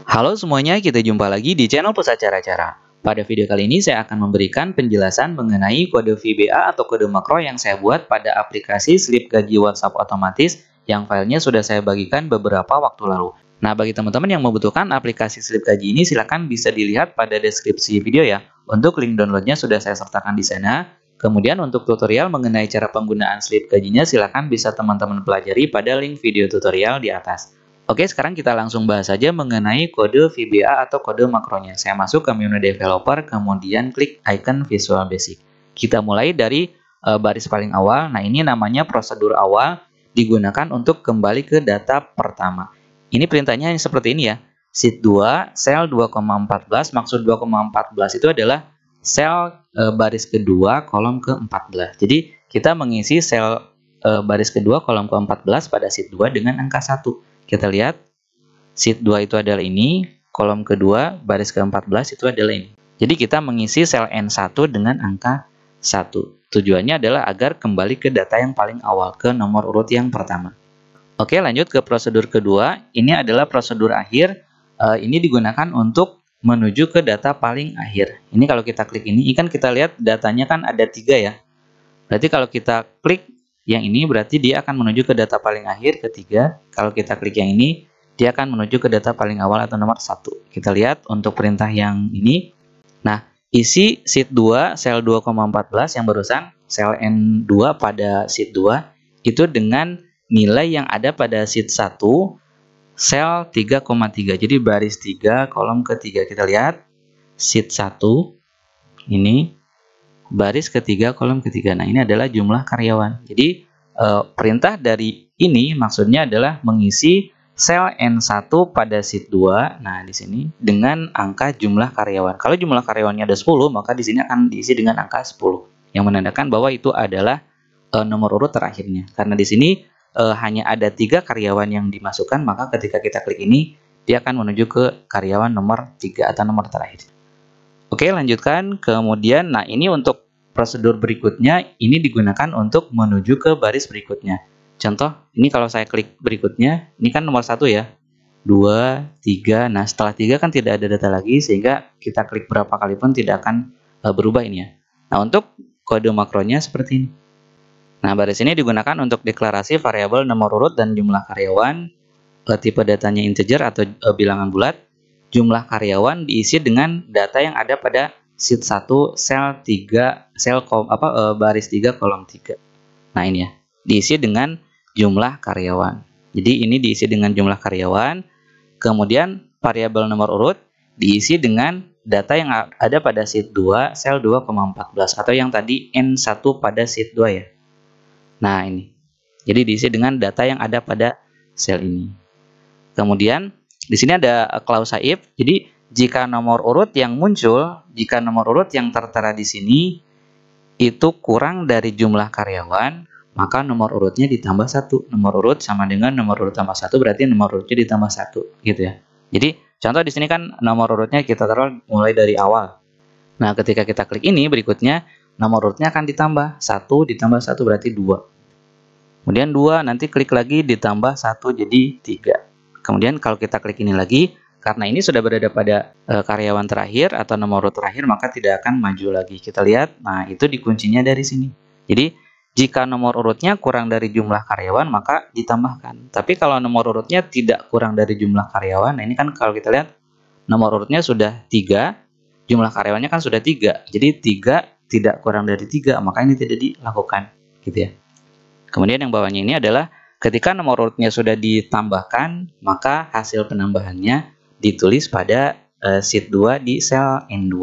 Halo semuanya, kita jumpa lagi di channel Pusat Cara-Cara. Pada video kali ini saya akan memberikan penjelasan mengenai kode VBA atau kode makro yang saya buat pada aplikasi slip gaji WhatsApp otomatis yang filenya sudah saya bagikan beberapa waktu lalu. Nah, bagi teman-teman yang membutuhkan aplikasi slip gaji ini, silakan bisa dilihat pada deskripsi video ya. Untuk link downloadnya sudah saya sertakan di sana. Kemudian untuk tutorial mengenai cara penggunaan slip gajinya, silakan bisa teman-teman pelajari pada link video tutorial di atas. Oke, sekarang kita langsung bahas saja mengenai kode VBA atau kode makronya. Saya masuk ke menu developer, kemudian klik icon Visual Basic. Kita mulai dari baris paling awal. Nah, ini namanya prosedur awal, digunakan untuk kembali ke data pertama. Ini perintahnya seperti ini ya. Sheet 2, sel 2,14, maksud 2,14 itu adalah sel baris kedua, kolom ke-14. Jadi, kita mengisi sel baris kedua, kolom ke-14 pada sheet 2 dengan angka 1. Kita lihat, sheet 2 itu adalah ini, kolom kedua, baris ke-14 itu adalah ini. Jadi kita mengisi sel N1 dengan angka 1. Tujuannya adalah agar kembali ke data yang paling awal, ke nomor urut yang pertama. Oke, lanjut ke prosedur kedua. Ini adalah prosedur akhir. Ini digunakan untuk menuju ke data paling akhir. Ini kalau kita klik ini kan kita lihat datanya kan ada 3 ya. Berarti kalau kita klik yang ini berarti dia akan menuju ke data paling akhir ketiga. Kalau kita klik yang ini, dia akan menuju ke data paling awal atau nomor 1. Kita lihat untuk perintah yang ini. Nah, isi sheet 2 sel 2,14 yang barusan, sel N2 pada sheet 2 itu dengan nilai yang ada pada sheet 1 sel 3,3. Jadi baris 3 kolom ketiga. Kita lihat sheet 1 ini baris ketiga, kolom ketiga. Nah, ini adalah jumlah karyawan. Jadi, perintah dari ini maksudnya adalah mengisi sel N1 pada sheet 2. Nah, di sini dengan angka jumlah karyawan. Kalau jumlah karyawannya ada 10, maka di sini akan diisi dengan angka 10. Yang menandakan bahwa itu adalah nomor urut terakhirnya. Karena di sini hanya ada 3 karyawan yang dimasukkan, maka ketika kita klik ini, dia akan menuju ke karyawan nomor 3 atau nomor terakhir. Oke, lanjutkan. Kemudian, nah ini untuk prosedur berikutnya, ini digunakan untuk menuju ke baris berikutnya. Contoh, ini kalau saya klik berikutnya, ini kan nomor 1 ya. 2, 3, nah setelah 3 kan tidak ada data lagi, sehingga kita klik berapa kali pun tidak akan berubah ini ya. Nah, untuk kode makronya seperti ini. Nah, baris ini digunakan untuk deklarasi variabel nomor urut dan jumlah karyawan, tipe datanya integer atau bilangan bulat. Jumlah karyawan diisi dengan data yang ada pada sheet 1 sel 3 baris 3 kolom 3. Nah, ini ya, diisi dengan jumlah karyawan. Jadi ini diisi dengan jumlah karyawan. Kemudian variabel nomor urut diisi dengan data yang ada pada sheet 2 sel 2,14 atau yang tadi N1 pada sheet 2 ya. Nah, ini. Jadi diisi dengan data yang ada pada sel ini. Kemudian di sini ada klausa if. Jadi jika nomor urut yang muncul, jika nomor urut yang tertera di sini itu kurang dari jumlah karyawan, maka nomor urutnya ditambah 1. Nomor urut sama dengan nomor urut tambah 1, berarti nomor urutnya ditambah 1, gitu ya. Jadi contoh di sini kan nomor urutnya kita taruh mulai dari awal. Nah, ketika kita klik ini berikutnya, nomor urutnya akan ditambah 1 ditambah 1 berarti 2. Kemudian 2 nanti klik lagi ditambah 1 jadi 3. Kemudian kalau kita klik ini lagi, karena ini sudah berada pada karyawan terakhir atau nomor urut terakhir, maka tidak akan maju lagi. Kita lihat, nah itu dikuncinya dari sini. Jadi, jika nomor urutnya kurang dari jumlah karyawan, maka ditambahkan. Tapi kalau nomor urutnya tidak kurang dari jumlah karyawan, nah ini kan kalau kita lihat, nomor urutnya sudah 3, jumlah karyawannya kan sudah 3. Jadi, 3 tidak kurang dari 3, maka ini tidak dilakukan. Gitu ya. Kemudian yang bawahnya ini adalah ketika nomor urutnya sudah ditambahkan, maka hasil penambahannya ditulis pada sheet 2 di sel N2,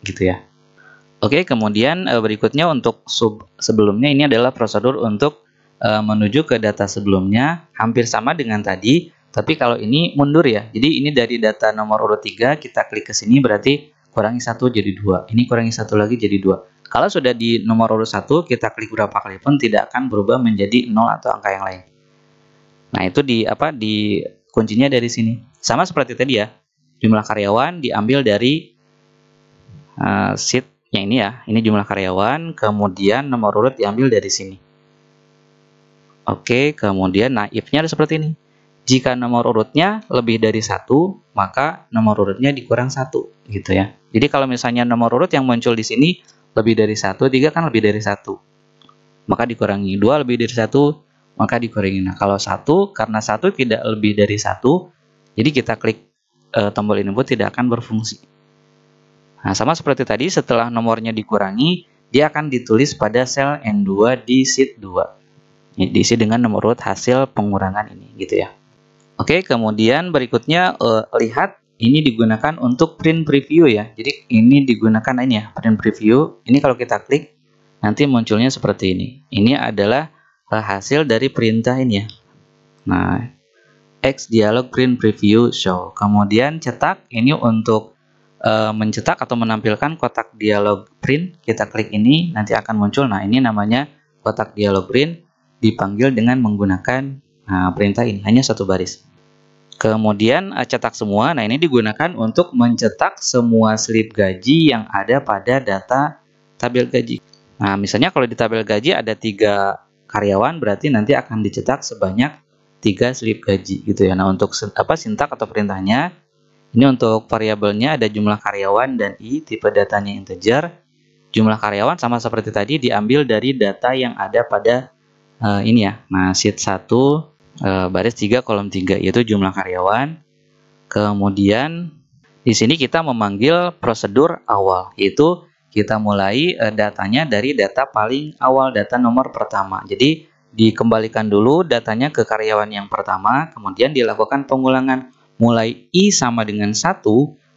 gitu ya. Oke, kemudian berikutnya untuk sebelumnya ini adalah prosedur untuk menuju ke data sebelumnya, hampir sama dengan tadi, tapi kalau ini mundur ya. Jadi ini dari data nomor urut 3, kita klik ke sini berarti kurangi 1 jadi 2. Ini kurangi 1 lagi jadi 2. Kalau sudah di nomor urut 1, kita klik berapa kali pun tidak akan berubah menjadi 0 atau angka yang lain. Nah, itu di kuncinya dari sini. Sama seperti tadi ya. Jumlah karyawan diambil dari sheet yang ini ya. Ini jumlah karyawan, kemudian nomor urut diambil dari sini. Oke, kemudian nah if-nya ada seperti ini. Jika nomor urutnya lebih dari 1, maka nomor urutnya dikurang 1, gitu ya. Jadi kalau misalnya nomor urut yang muncul di sini lebih dari 1, 3 kan lebih dari 1. Maka dikurangi. 2 lebih dari 1, maka dikurangi. Nah, kalau 1, karena 1 tidak lebih dari 1, jadi kita klik tombol input tidak akan berfungsi. Nah, sama seperti tadi, setelah nomornya dikurangi, dia akan ditulis pada sel N2 di sheet 2. Diisi dengan nomor urut hasil pengurangan ini, gitu ya. Oke, kemudian berikutnya lihat ini digunakan untuk print preview ya. Jadi ini digunakan ini ya, print preview. Ini kalau kita klik nanti munculnya seperti ini. Ini adalah hasil dari perintah ini ya. Nah, X dialog print preview show. Kemudian cetak ini untuk mencetak atau menampilkan kotak dialog print. Kita klik ini nanti akan muncul. Nah, ini namanya kotak dialog print, dipanggil dengan menggunakan perintah ini, hanya satu baris. Kemudian cetak semua. Nah, ini digunakan untuk mencetak semua slip gaji yang ada pada data tabel gaji. Nah, misalnya kalau di tabel gaji ada 3 karyawan, berarti nanti akan dicetak sebanyak 3 slip gaji gitu ya. Nah, untuk sintak atau perintahnya, ini untuk variabelnya ada jumlah karyawan dan i, tipe datanya integer. Jumlah karyawan sama seperti tadi diambil dari data yang ada pada ini ya. Nah, sheet 1 baris 3 kolom 3 yaitu jumlah karyawan. Kemudian di sini kita memanggil prosedur awal, yaitu kita mulai datanya dari data paling awal, data nomor pertama. Jadi dikembalikan dulu datanya ke karyawan yang pertama, kemudian dilakukan pengulangan mulai i sama dengan 1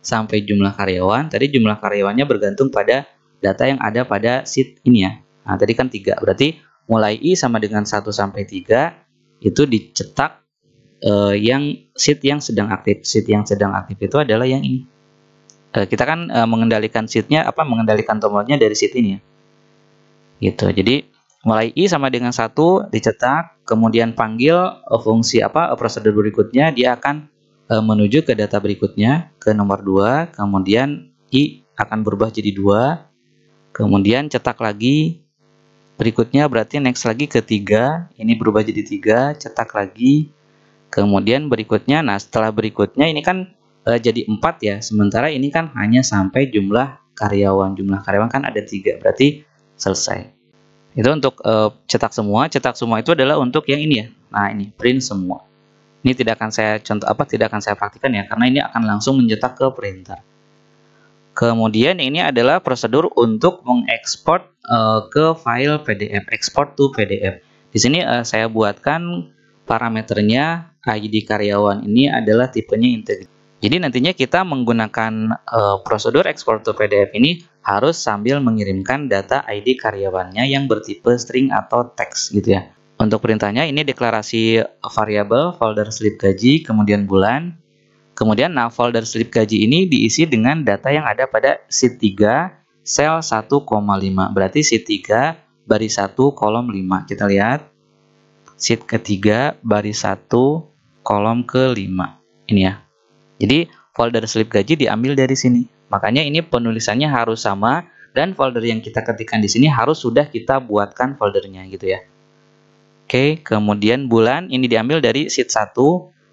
sampai jumlah karyawan. Tadi jumlah karyawannya bergantung pada data yang ada pada sheet ini ya. Nah, tadi kan 3, berarti mulai i sama dengan 1 sampai 3 itu dicetak yang sheet yang sedang aktif. Sheet yang sedang aktif itu adalah yang ini. Kita kan mengendalikan sheetnya mengendalikan tombolnya dari sheet ini ya. Gitu. Jadi mulai i sama dengan 1 dicetak, kemudian panggil fungsi prosedur berikutnya, dia akan menuju ke data berikutnya ke nomor 2, kemudian i akan berubah jadi 2, kemudian cetak lagi. Berikutnya berarti next lagi ke 3, ini berubah jadi 3, cetak lagi. Kemudian berikutnya, nah setelah berikutnya ini kan jadi 4 ya, sementara ini kan hanya sampai jumlah karyawan. Jumlah karyawan kan ada 3, berarti selesai. Itu untuk cetak semua itu adalah untuk yang ini ya. Nah, ini print semua. Ini tidak akan saya tidak akan saya praktikkan ya, karena ini akan langsung mencetak ke printer. Kemudian ini adalah prosedur untuk mengekspor ke file PDF, export to PDF. Di sini saya buatkan parameternya ID karyawan ini adalah tipenya integer. Jadi nantinya kita menggunakan prosedur export to PDF ini harus sambil mengirimkan data ID karyawannya yang bertipe string atau teks gitu ya. Untuk perintahnya ini deklarasi variabel, folder slip gaji, kemudian bulan. Kemudian folder slip gaji ini diisi dengan data yang ada pada sheet 3 sel 1,5. Berarti sheet 3 baris 1 kolom 5. Kita lihat. Sheet ketiga baris 1 kolom ke-5. Ini ya. Jadi folder slip gaji diambil dari sini. Makanya ini penulisannya harus sama dan folder yang kita ketikkan di sini harus sudah kita buatkan foldernya gitu ya. Oke, kemudian bulan ini diambil dari sheet 1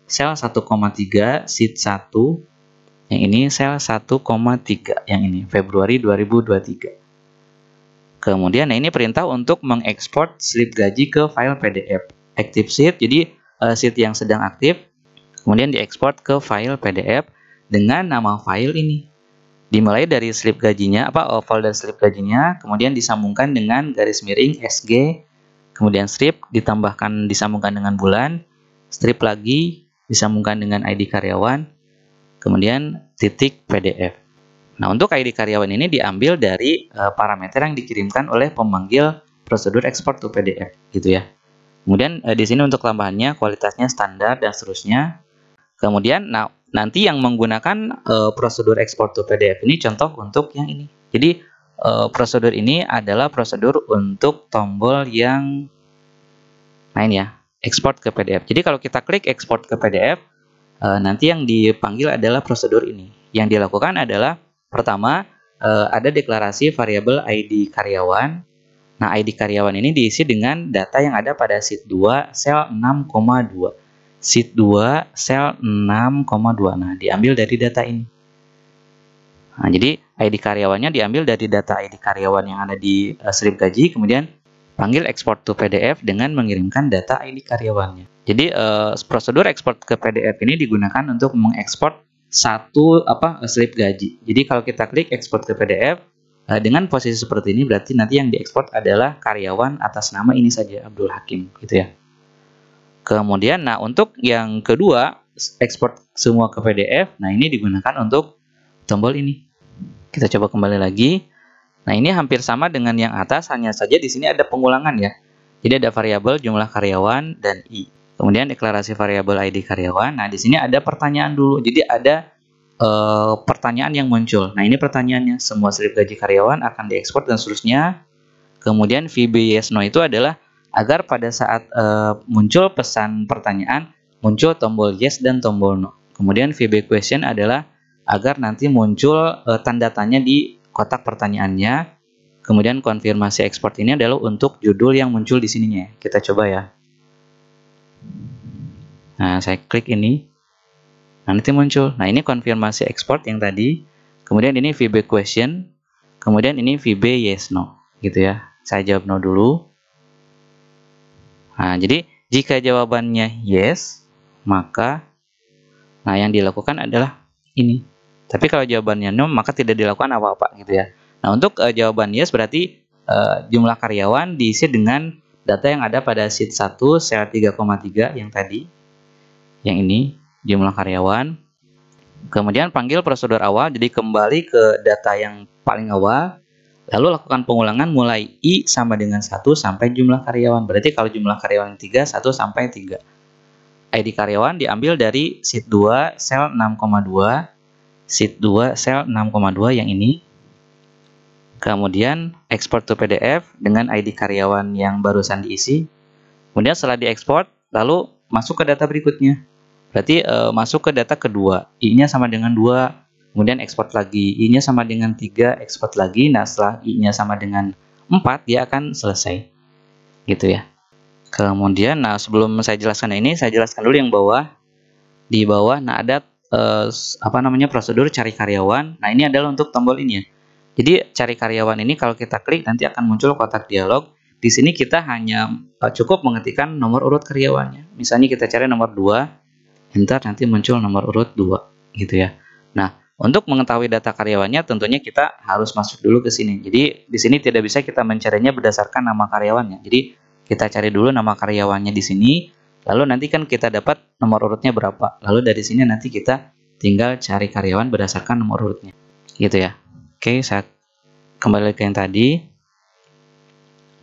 sel 1,3, sheet 1, yang ini sel 1,3, yang ini Februari 2023. Kemudian ini perintah untuk mengekspor slip gaji ke file PDF. Active sheet, jadi sheet yang sedang aktif, kemudian diekspor ke file PDF dengan nama file ini. Dimulai dari slip gajinya, folder slip gajinya, kemudian disambungkan dengan garis miring SG, kemudian strip disambungkan dengan bulan, strip lagi disambungkan dengan ID karyawan, kemudian titik PDF. Nah, untuk ID karyawan ini diambil dari parameter yang dikirimkan oleh pemanggil prosedur export to PDF, gitu ya. Kemudian di sini untuk tambahannya, kualitasnya standar dan seterusnya. Kemudian, nanti yang menggunakan prosedur export to PDF ini contoh untuk yang ini. Jadi prosedur ini adalah prosedur untuk tombol yang ini ya. Export ke PDF. Jadi kalau kita klik export ke PDF, nanti yang dipanggil adalah prosedur ini. Yang dilakukan adalah pertama ada deklarasi variabel ID karyawan. Nah, ID karyawan ini diisi dengan data yang ada pada sheet 2 sel 6,2. sheet 2 sel 6,2. Nah, diambil dari data ini. Nah, jadi ID karyawannya diambil dari data ID karyawan yang ada di slip gaji, kemudian panggil export to PDF dengan mengirimkan data ID karyawannya. Jadi prosedur export ke PDF ini digunakan untuk mengekspor satu slip gaji. Jadi kalau kita klik export ke PDF dengan posisi seperti ini, berarti nanti yang diekspor adalah karyawan atas nama ini saja, Abdul Hakim, gitu ya. Kemudian, nah untuk yang kedua, ekspor semua ke PDF. Nah ini digunakan untuk tombol ini. Kita coba kembali lagi. Nah, ini hampir sama dengan yang atas, hanya saja di sini ada pengulangan ya. Jadi ada variabel jumlah karyawan dan I. Kemudian deklarasi variabel ID karyawan. Nah, di sini ada pertanyaan dulu. Jadi ada pertanyaan yang muncul. Nah, ini pertanyaannya. Semua slip gaji karyawan akan diekspor dan seterusnya. Kemudian VB yes no itu adalah agar pada saat muncul pesan pertanyaan, muncul tombol yes dan tombol no. Kemudian VB question adalah agar nanti muncul tanda tanya di kotak pertanyaannya. Kemudian konfirmasi ekspor ini adalah untuk judul yang muncul di sininya. Kita coba ya. Nah, saya klik ini. Nah, nanti muncul. Nah, ini konfirmasi ekspor yang tadi. Kemudian ini VB question. Kemudian ini VB yes no. Gitu ya. Saya jawab no dulu. Nah, jadi jika jawabannya yes, maka yang dilakukan adalah ini. Tapi kalau jawabannya no, maka tidak dilakukan apa-apa gitu ya. Nah, untuk jawaban yes berarti jumlah karyawan diisi dengan data yang ada pada sheet 1 sel 3,3 yang tadi. Yang ini jumlah karyawan. Kemudian panggil prosedur awal, jadi kembali ke data yang paling awal. Lalu lakukan pengulangan mulai I sama dengan 1 sampai jumlah karyawan. Berarti kalau jumlah karyawan 3, 1 sampai 3. ID karyawan diambil dari sheet 2 sel 6,2. Sheet 2 sel 6,2 yang ini. Kemudian export to PDF dengan ID karyawan yang barusan diisi. Kemudian setelah diekspor, lalu masuk ke data berikutnya. Berarti masuk ke data kedua. I-nya sama dengan 2. Kemudian ekspor lagi. I-nya sama dengan 3, ekspor lagi. Nah, setelah I-nya sama dengan 4, dia akan selesai. Gitu ya. Kemudian, nah sebelum saya jelaskan ini, saya jelaskan dulu yang bawah. Di bawah, nah ada prosedur cari karyawan. Nah, ini adalah untuk tombol ini ya. Jadi cari karyawan ini kalau kita klik nanti akan muncul kotak dialog. Di sini kita hanya cukup mengetikkan nomor urut karyawannya. Misalnya kita cari nomor 2, enter, nanti muncul nomor urut 2 gitu ya. Nah, untuk mengetahui data karyawannya tentunya kita harus masuk dulu ke sini. Jadi di sini tidak bisa kita mencarinya berdasarkan nama karyawannya. Jadi kita cari dulu nama karyawannya di sini. Lalu nanti kan kita dapat nomor urutnya berapa. Lalu dari sini nanti kita tinggal cari karyawan berdasarkan nomor urutnya. Gitu ya. Oke, saya kembali ke yang tadi.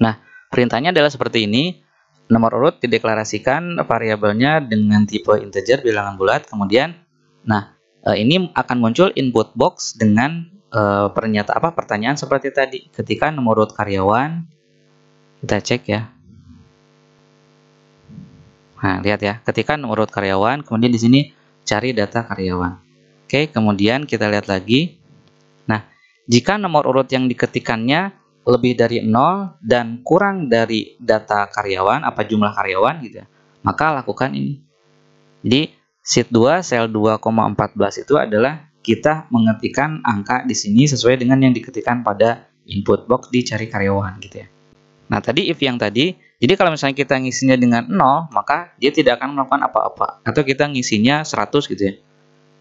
Nah, perintahnya adalah seperti ini. Nomor urut dideklarasikan variabelnya dengan tipe integer bilangan bulat. Kemudian, ini akan muncul input box dengan pertanyaan seperti tadi. Ketika nomor urut karyawan, kita cek ya. Nah, lihat ya, ketika nomor urut karyawan, kemudian di sini cari data karyawan. Oke, kemudian kita lihat lagi. Nah, jika nomor urut yang diketikkannya lebih dari 0 dan kurang dari data karyawan, jumlah karyawan gitu ya, maka lakukan ini. Jadi, sheet 2 sel 2,14 itu adalah kita mengetikkan angka di sini sesuai dengan yang diketikkan pada input box di cari karyawan gitu ya. Nah, tadi if yang tadi, jadi kalau misalnya kita ngisinya dengan 0, maka dia tidak akan melakukan apa-apa. Atau kita ngisinya 100 gitu ya.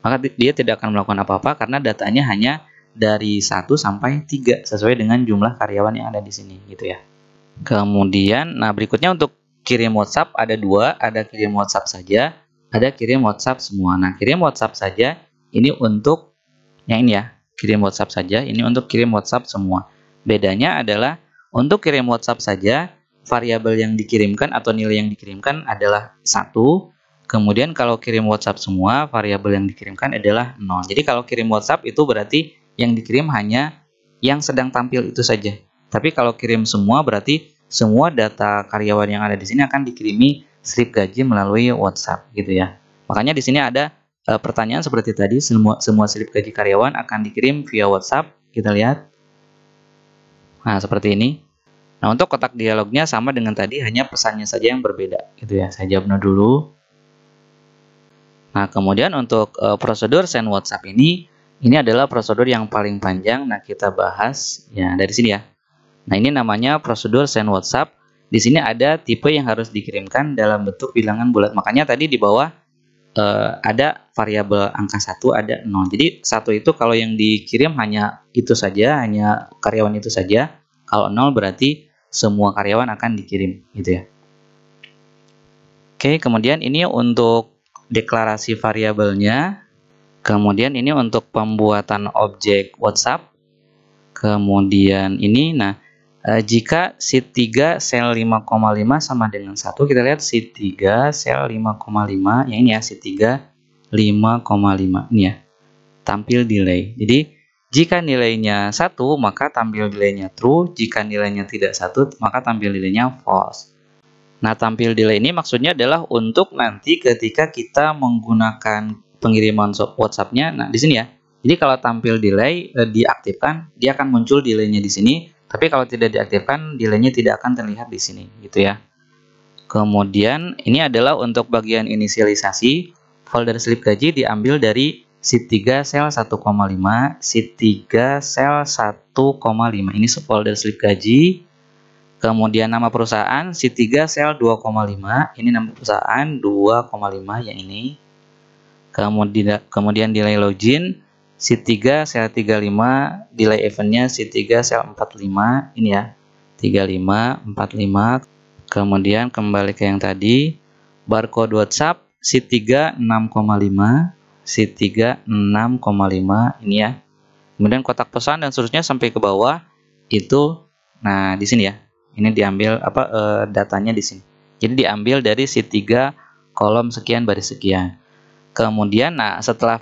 Maka dia tidak akan melakukan apa-apa karena datanya hanya dari 1 sampai 3 sesuai dengan jumlah karyawan yang ada di sini gitu ya. Kemudian, nah berikutnya untuk kirim WhatsApp ada 2, ada kirim WhatsApp saja, ada kirim WhatsApp semua. Nah, kirim WhatsApp saja ini untuk yang ini ya, kirim WhatsApp saja, ini untuk kirim WhatsApp semua. Bedanya adalah untuk kirim WhatsApp saja, variabel yang dikirimkan atau nilai yang dikirimkan adalah 1. Kemudian kalau kirim WhatsApp semua, variabel yang dikirimkan adalah 0. Jadi kalau kirim WhatsApp itu berarti yang dikirim hanya yang sedang tampil itu saja. Tapi kalau kirim semua berarti semua data karyawan yang ada di sini akan dikirimi slip gaji melalui WhatsApp gitu ya. Makanya di sini ada pertanyaan seperti tadi, semua slip gaji karyawan akan dikirim via WhatsApp. Kita lihat. Nah, seperti ini. Nah, untuk kotak dialognya sama dengan tadi, hanya pesannya saja yang berbeda gitu ya. Saya jawab no dulu. Nah, kemudian untuk prosedur send WhatsApp ini adalah prosedur yang paling panjang. Nah, kita bahas ya dari sini ya. Nah, ini namanya prosedur send WhatsApp. Di sini ada tipe yang harus dikirimkan dalam bentuk bilangan bulat. Makanya tadi di bawah ada variabel angka 1, ada 0. Jadi 1 itu kalau yang dikirim hanya itu saja, hanya karyawan itu saja. Kalau 0 berarti semua karyawan akan dikirim, gitu ya. Oke, kemudian ini untuk deklarasi variabelnya. Kemudian ini untuk pembuatan objek WhatsApp. Kemudian ini, jika sheet 3 sel 5,5 sama dengan 1, kita lihat sheet 3 sel 5,5, yang ini ya, sheet 3 5,5, ini ya, tampil delay. Jadi, jika nilainya 1, maka tampil delaynya true. Jika nilainya tidak 1, maka tampil delaynya false. Nah, tampil delay ini maksudnya adalah untuk nanti ketika kita menggunakan pengiriman WhatsApp-nya. Nah, di sini ya. Jadi kalau tampil delay diaktifkan, dia akan muncul delaynya di sini. Tapi kalau tidak diaktifkan, delaynya tidak akan terlihat di sini, gitu ya. Kemudian ini adalah untuk bagian inisialisasi. Folder slip gaji diambil dari sheet 3 sel 1,5, sheet 3 sel 1,5. Ini folder slip gaji. Kemudian nama perusahaan sheet 3 sel 2,5. Ini nama perusahaan 2,5 yang ini. Kemudian delay login sheet 3 sel 35, delay eventnya sheet 3 sel 45. Ini ya. 35, 45. Kemudian kembali ke yang tadi. Barcode WhatsApp sheet 3 6,5, sheet 3 6,5. Ini ya. Kemudian kotak pesan dan seterusnya sampai ke bawah itu. Nah, di sini ya. Ini diambil datanya di sini. Jadi diambil dari sheet 3 kolom sekian baris sekian. Kemudian setelah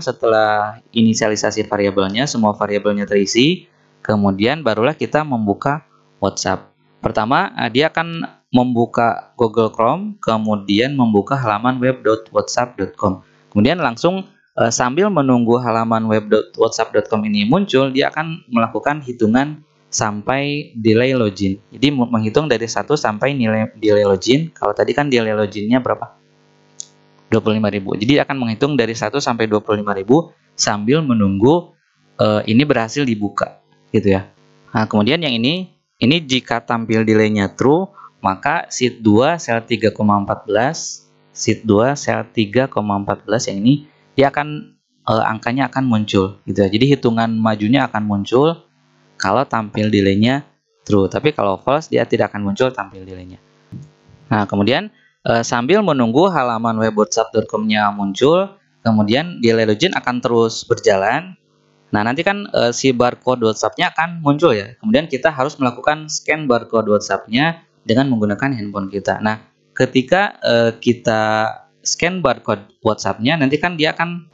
setelah inisialisasi variabelnya, semua variabelnya terisi, kemudian barulah kita membuka WhatsApp. Pertama, dia akan membuka Google Chrome, kemudian membuka halaman web.whatsapp.com. Kemudian langsung sambil menunggu halaman web.whatsapp.com ini muncul, dia akan melakukan hitungan sampai delay login. Jadi menghitung dari 1 sampai nilai delay login. Kalau tadi kan delay loginnya berapa? 25.000. Jadi akan menghitung dari 1 sampai 25.000 sambil menunggu ini berhasil dibuka, gitu ya. Nah, kemudian yang ini jika tampil delaynya true, maka sheet 2 sel 3,14, sheet 2 sel 3,14 yang ini dia akan angkanya akan muncul, gitu ya. Jadi hitungan majunya akan muncul kalau tampil delaynya true, tapi kalau false dia tidak akan muncul tampil delaynya. Nah, kemudian sambil menunggu halaman web whatsapp.com-nya muncul, kemudian delay login akan terus berjalan. Nah, nanti kan si barcode WhatsApp-nya akan muncul ya. Kemudian kita harus melakukan scan barcode WhatsApp-nya dengan menggunakan handphone kita. Nah, ketika kita scan barcode WhatsApp-nya, nanti kan dia akan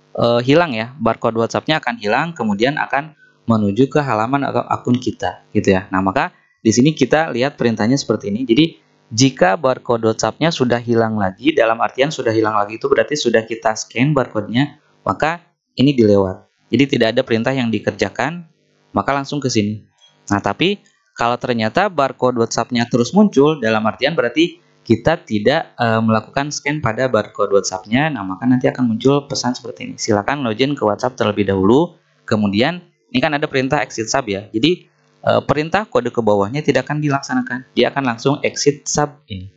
hilang ya. Barcode WhatsApp-nya akan hilang, kemudian akan menuju ke halaman atau akun kita, gitu ya. Nah, maka di sini kita lihat perintahnya seperti ini. Jadi, jika barcode WhatsApp-nya sudah hilang lagi, dalam artian sudah hilang lagi itu berarti sudah kita scan barcode-nya, maka ini dilewat. Jadi tidak ada perintah yang dikerjakan, maka langsung ke sini. Nah, tapi kalau ternyata barcode WhatsApp-nya terus muncul, dalam artian berarti kita tidak melakukan scan pada barcode WhatsApp-nya, nah maka nanti akan muncul pesan seperti ini. Silakan login ke WhatsApp terlebih dahulu, kemudian ini kan ada perintah exit sub ya. Jadi perintah kode ke bawahnya tidak akan dilaksanakan. Dia akan langsung exit sub ini.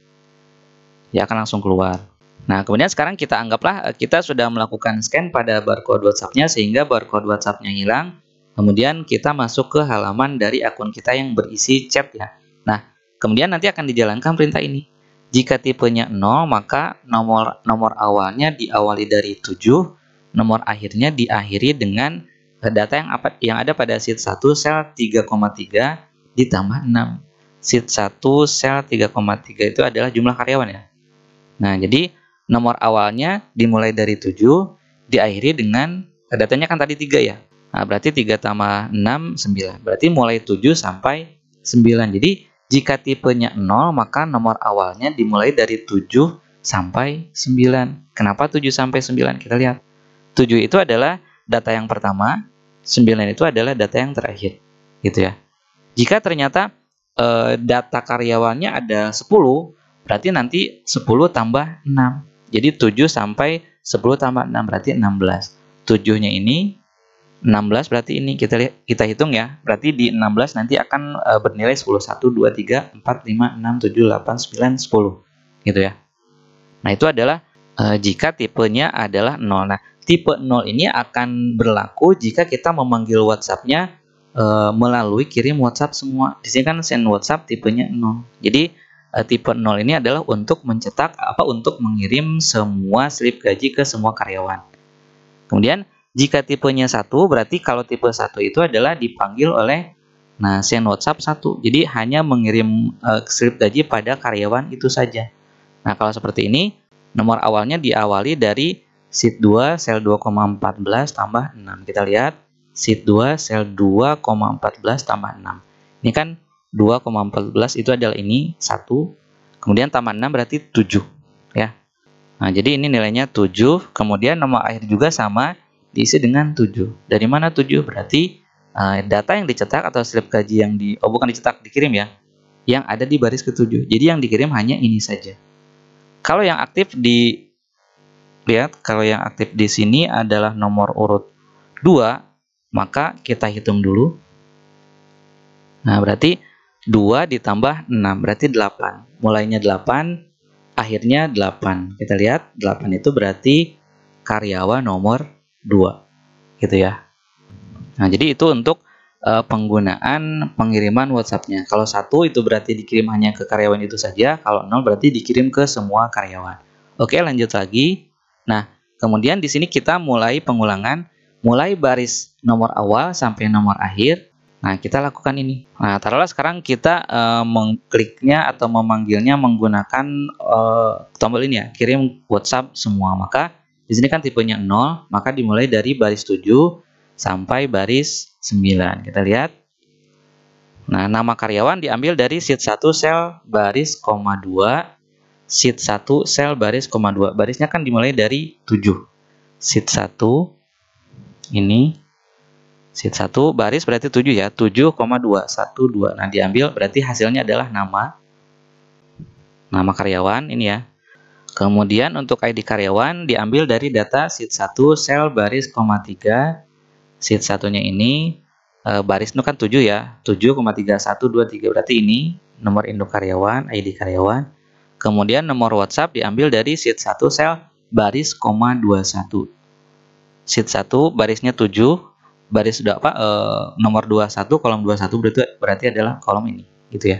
Dia akan langsung keluar. Nah, kemudian sekarang kita anggaplah kita sudah melakukan scan pada barcode WhatsApp-nya sehingga barcode WhatsApp-nya hilang. Kemudian kita masuk ke halaman dari akun kita yang berisi chat ya. Nah, kemudian nanti akan dijalankan perintah ini. Jika tipenya 0, maka nomor awalnya diawali dari 7, nomor akhirnya diakhiri dengan data yang ada pada sheet 1 sel 3,3 ditambah 6. Sheet 1 sel 3,3 itu adalah jumlah karyawan ya. Nah, jadi nomor awalnya dimulai dari 7, diakhiri dengan datanya kan tadi 3 ya. Nah, berarti 3 tambah 6, 9. Berarti mulai 7 sampai 9. Jadi, jika tipenya 0, maka nomor awalnya dimulai dari 7 sampai 9. Kenapa 7 sampai 9? Kita lihat. 7 itu adalah data yang pertama, 9 itu adalah data yang terakhir, gitu ya. Jika ternyata data karyawannya ada 10, berarti nanti 10 tambah 6. Jadi 7 sampai 10 tambah 6 berarti 16. 7-nya ini 16 berarti ini kita hitung ya. Berarti di 16 nanti akan bernilai 10. 1 2 3 4 5 6 7 8 9 10 gitu ya. Nah, itu adalah jika tipenya adalah 0. Nah, tipe 0 ini akan berlaku jika kita memanggil WhatsApp-nya melalui kirim WhatsApp semua. Di sini kan send WhatsApp tipenya 0. Jadi tipe 0 ini adalah untuk untuk mengirim semua slip gaji ke semua karyawan. Kemudian jika tipenya 1, berarti kalau tipe 1 itu adalah dipanggil oleh send WhatsApp 1. Jadi hanya mengirim slip gaji pada karyawan itu saja. Nah, kalau seperti ini, nomor awalnya diawali dari sheet 2 sel 2,14 tambah 6. Kita lihat sheet 2 sel 2,14 tambah 6. Ini kan 2,14 itu adalah ini 1. Kemudian tambah 6 berarti 7 ya. Nah, jadi ini nilainya 7. Kemudian nomor akhir juga sama, diisi dengan 7. Dari mana 7? Berarti data yang dicetak atau slip gaji yang bukan dicetak, dikirim ya, yang ada di baris ke-7. Jadi yang dikirim hanya ini saja. Kalau yang aktif kalau yang aktif di sini adalah nomor urut 2, maka kita hitung dulu. Nah, berarti 2 ditambah 6 berarti 8. Mulainya 8, akhirnya 8. Kita lihat 8 itu berarti karyawan nomor 2 gitu ya. Nah, jadi itu untuk penggunaan pengiriman WhatsApp-nya. Kalau 1 itu berarti dikirim hanya ke karyawan itu saja, kalau 0 berarti dikirim ke semua karyawan. Oke, lanjut lagi. Nah, kemudian di sini kita mulai pengulangan, mulai baris nomor awal sampai nomor akhir. Nah, kita lakukan ini. Nah, taruhlah sekarang kita mengkliknya atau memanggilnya menggunakan tombol ini ya, kirim WhatsApp semua. Maka di sini kan tipenya 0, maka dimulai dari baris 7 sampai baris 9. Kita lihat. Nah, nama karyawan diambil dari sheet 1 sel baris koma 2, sheet 1 sel baris koma 2. Barisnya kan dimulai dari 7. Sheet 1 ini sheet 1 baris berarti 7 ya. 7,2 12. Nah, diambil berarti hasilnya adalah nama karyawan ini ya. Kemudian untuk ID karyawan diambil dari data sheet 1 sel baris koma 3. Sheet 1-nya ini baris itu kan 7 ya. 7,3123 berarti ini nomor induk karyawan, ID karyawan. Kemudian nomor WhatsApp diambil dari sheet 1 sel baris koma 21. Sheet 1 barisnya 7, baris nomor 21 kolom 21 berarti adalah kolom ini gitu ya.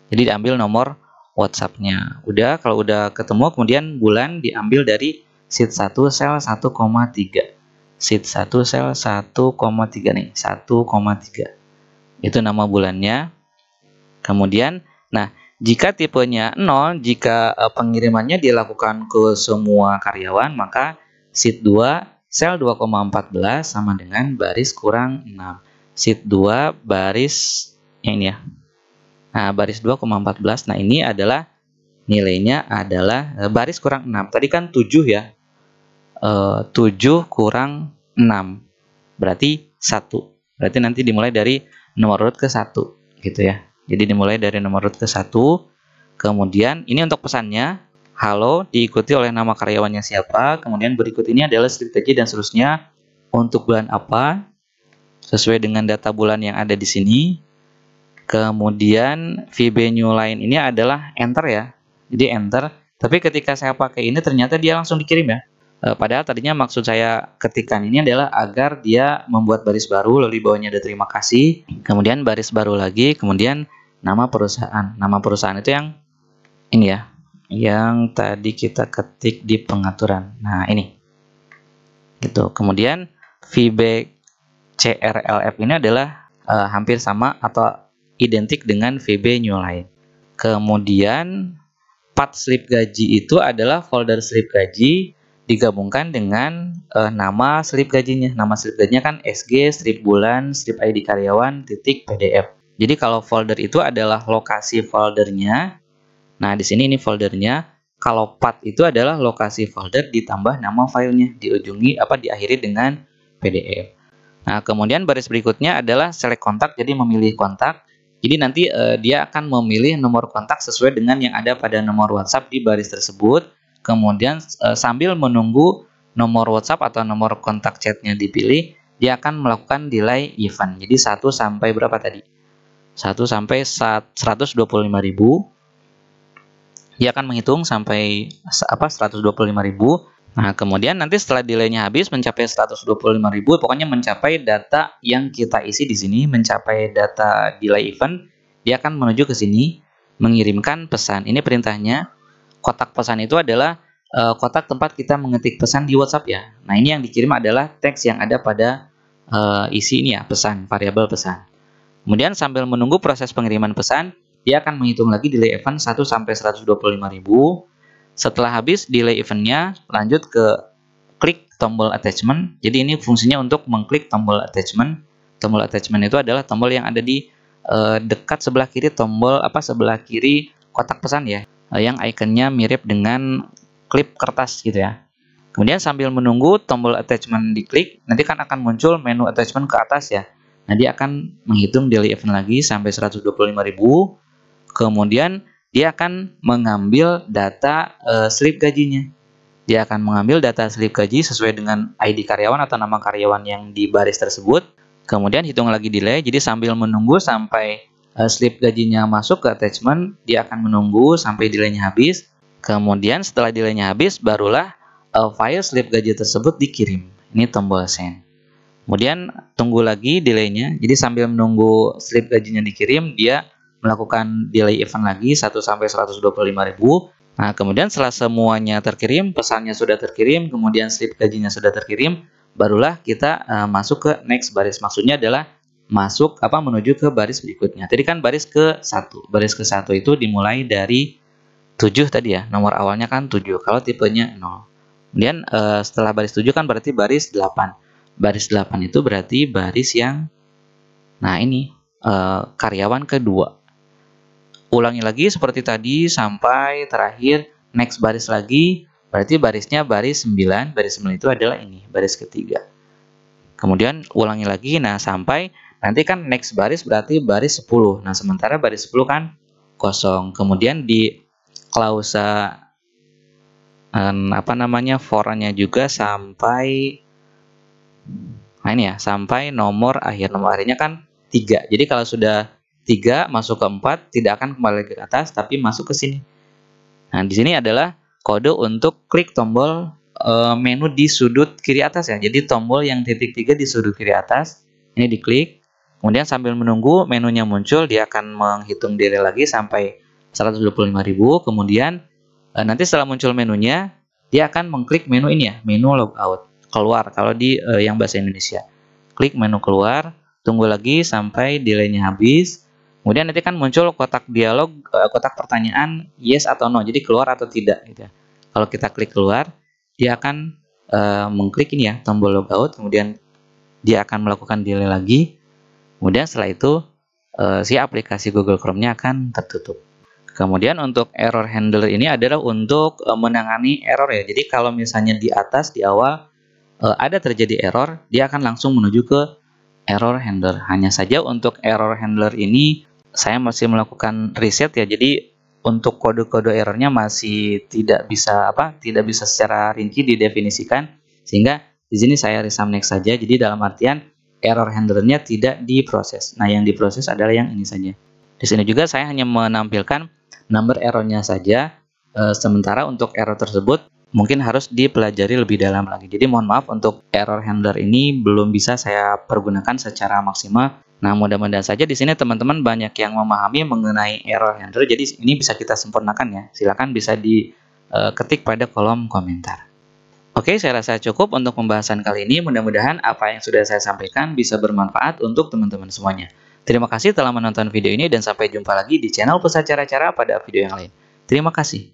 Jadi diambil nomor WhatsApp-nya. Kalau udah ketemu, kemudian bulan diambil dari sheet 1 sel 1,3. Sheet 1 sel 1,3 nih, 1,3. Itu nama bulannya. Kemudian, nah, jika tipenya 0, jika pengirimannya dilakukan ke semua karyawan, maka sheet 2 sel 2,14 sama dengan baris kurang 6. Sheet 2 baris ini ya. Nah, baris 2,14. Nah, ini adalah nilainya adalah baris kurang 6. Tadi kan 7 ya. 7 kurang 6 berarti 1. Berarti nanti dimulai dari nomor urut ke 1 gitu ya. Jadi dimulai dari nomor urut ke 1. Kemudian ini untuk pesannya, halo, diikuti oleh nama karyawannya siapa. Kemudian berikut ini adalah slip gaji dan seterusnya untuk bulan apa sesuai dengan data bulan yang ada di sini. Kemudian VB new line ini adalah enter ya. Jadi enter. Tapi ketika saya pakai ini ternyata dia langsung dikirim ya. Padahal tadinya maksud saya ketikkan ini adalah agar dia membuat baris baru, lalu di bawahnya ada terima kasih, kemudian baris baru lagi, kemudian nama perusahaan. Nama perusahaan itu yang ini ya, yang tadi kita ketik di pengaturan. Nah, ini. Gitu. Kemudian VB CRLF ini adalah hampir sama atau identik dengan VB new line. Kemudian path slip gaji itu adalah folder slip gaji digabungkan dengan nama slip gajinya. Nama slip gajinya kan SG, strip bulan, strip ID karyawan, titik PDF. Jadi kalau folder itu adalah lokasi foldernya. Nah, di sini ini foldernya. Kalau path itu adalah lokasi folder ditambah nama filenya, diakhiri dengan PDF. Nah, kemudian baris berikutnya adalah select kontak, jadi memilih kontak. Jadi nanti dia akan memilih nomor kontak sesuai dengan yang ada pada nomor WhatsApp di baris tersebut. kemudian sambil menunggu nomor WhatsApp atau nomor kontak chatnya dipilih, dia akan melakukan delay event. Jadi 1 sampai berapa tadi? 1 sampai 125.000. Dia akan menghitung sampai 125.000. Nah, kemudian nanti setelah delaynya habis mencapai 125.000, pokoknya mencapai data yang kita isi di sini, mencapai data delay event, dia akan menuju ke sini mengirimkan pesan. Ini perintahnya. Kotak pesan itu adalah kotak tempat kita mengetik pesan di WhatsApp ya. Nah, ini yang dikirim adalah teks yang ada pada isi ini ya, pesan, variabel pesan. Kemudian sambil menunggu proses pengiriman pesan, dia akan menghitung lagi delay event 1 sampai 125.000. Setelah habis delay eventnya, lanjut ke klik tombol attachment. Jadi ini fungsinya untuk mengklik tombol attachment. Tombol attachment itu adalah tombol yang ada di dekat sebelah kiri sebelah kiri kotak pesan ya, yang ikonnya mirip dengan klip kertas gitu ya. Kemudian sambil menunggu tombol attachment diklik, nanti kan akan muncul menu attachment ke atas ya. Nah, dia akan menghitung delay event lagi sampai 125.000. Kemudian dia akan mengambil data slip gajinya. Dia akan mengambil data slip gaji sesuai dengan ID karyawan atau nama karyawan yang di baris tersebut. Kemudian hitung lagi delay, jadi sambil menunggu sampai slip gajinya masuk ke attachment, dia akan menunggu sampai delaynya habis. Kemudian setelah delaynya habis, barulah file slip gaji tersebut dikirim. Ini tombol send. Kemudian tunggu lagi delaynya, jadi sambil menunggu slip gajinya dikirim, dia melakukan delay event lagi 1 sampai 125.000. Nah, kemudian setelah semuanya terkirim, pesannya sudah terkirim, kemudian slip gajinya sudah terkirim, barulah kita masuk ke next baris. Maksudnya adalah masuk menuju ke baris berikutnya. Tadi kan baris ke-1. Baris ke-1 itu dimulai dari 7 tadi ya. Nomor awalnya kan 7 kalau tipenya 0. Kemudian setelah baris 7 kan berarti baris 8. Baris 8 itu berarti baris yang karyawan kedua. Ulangi lagi seperti tadi sampai terakhir next baris lagi. Berarti barisnya baris 9. Baris 9 itu adalah ini, baris ketiga. Kemudian ulangi lagi, nah sampai nanti kan next baris berarti baris 10. Nah, sementara baris 10 kan kosong. Kemudian di klausa for-nya juga sampai sampai nomor akhir. Nomor akhirnya kan 3. Jadi kalau sudah 3 masuk ke 4 tidak akan kembali ke atas tapi masuk ke sini. Nah, di sini adalah kode untuk klik tombol menu di sudut kiri atas ya. Jadi tombol yang titik 3 di sudut kiri atas ini diklik. Kemudian sambil menunggu menunya muncul, dia akan menghitung delay lagi sampai 125.000. Kemudian nanti setelah muncul menunya, dia akan mengklik menu ini ya, menu logout, keluar kalau di yang bahasa Indonesia. Klik menu keluar, tunggu lagi sampai delaynya habis. Kemudian nanti kan muncul kotak dialog, kotak pertanyaan yes atau no, jadi keluar atau tidak gitu ya. Kalau kita klik keluar, dia akan mengklik ini ya, tombol logout, kemudian dia akan melakukan delay lagi. Kemudian setelah itu si aplikasi Google Chrome-nya akan tertutup. Kemudian untuk error handler ini adalah untuk menangani error ya. Jadi kalau misalnya di atas di awal ada terjadi error, dia akan langsung menuju ke error handler. Hanya saja untuk error handler ini saya masih melakukan riset ya. Jadi untuk kode-kode errornya masih tidak bisa secara rinci didefinisikan, sehingga di sini saya resum next saja. Jadi dalam artian error handlernya tidak diproses. Nah, yang diproses adalah yang ini saja. Di sini juga saya hanya menampilkan number errornya saja. Sementara untuk error tersebut mungkin harus dipelajari lebih dalam lagi. Jadi mohon maaf untuk error handler ini belum bisa saya pergunakan secara maksimal. Nah, mudah-mudahan saja di sini teman-teman banyak yang memahami mengenai error handler. Jadi ini bisa kita sempurnakan ya. Silakan bisa diketik pada kolom komentar. Oke, saya rasa cukup untuk pembahasan kali ini. Mudah-mudahan apa yang sudah saya sampaikan bisa bermanfaat untuk teman-teman semuanya. Terima kasih telah menonton video ini dan sampai jumpa lagi di channel Pusat Cara-Cara pada video yang lain. Terima kasih.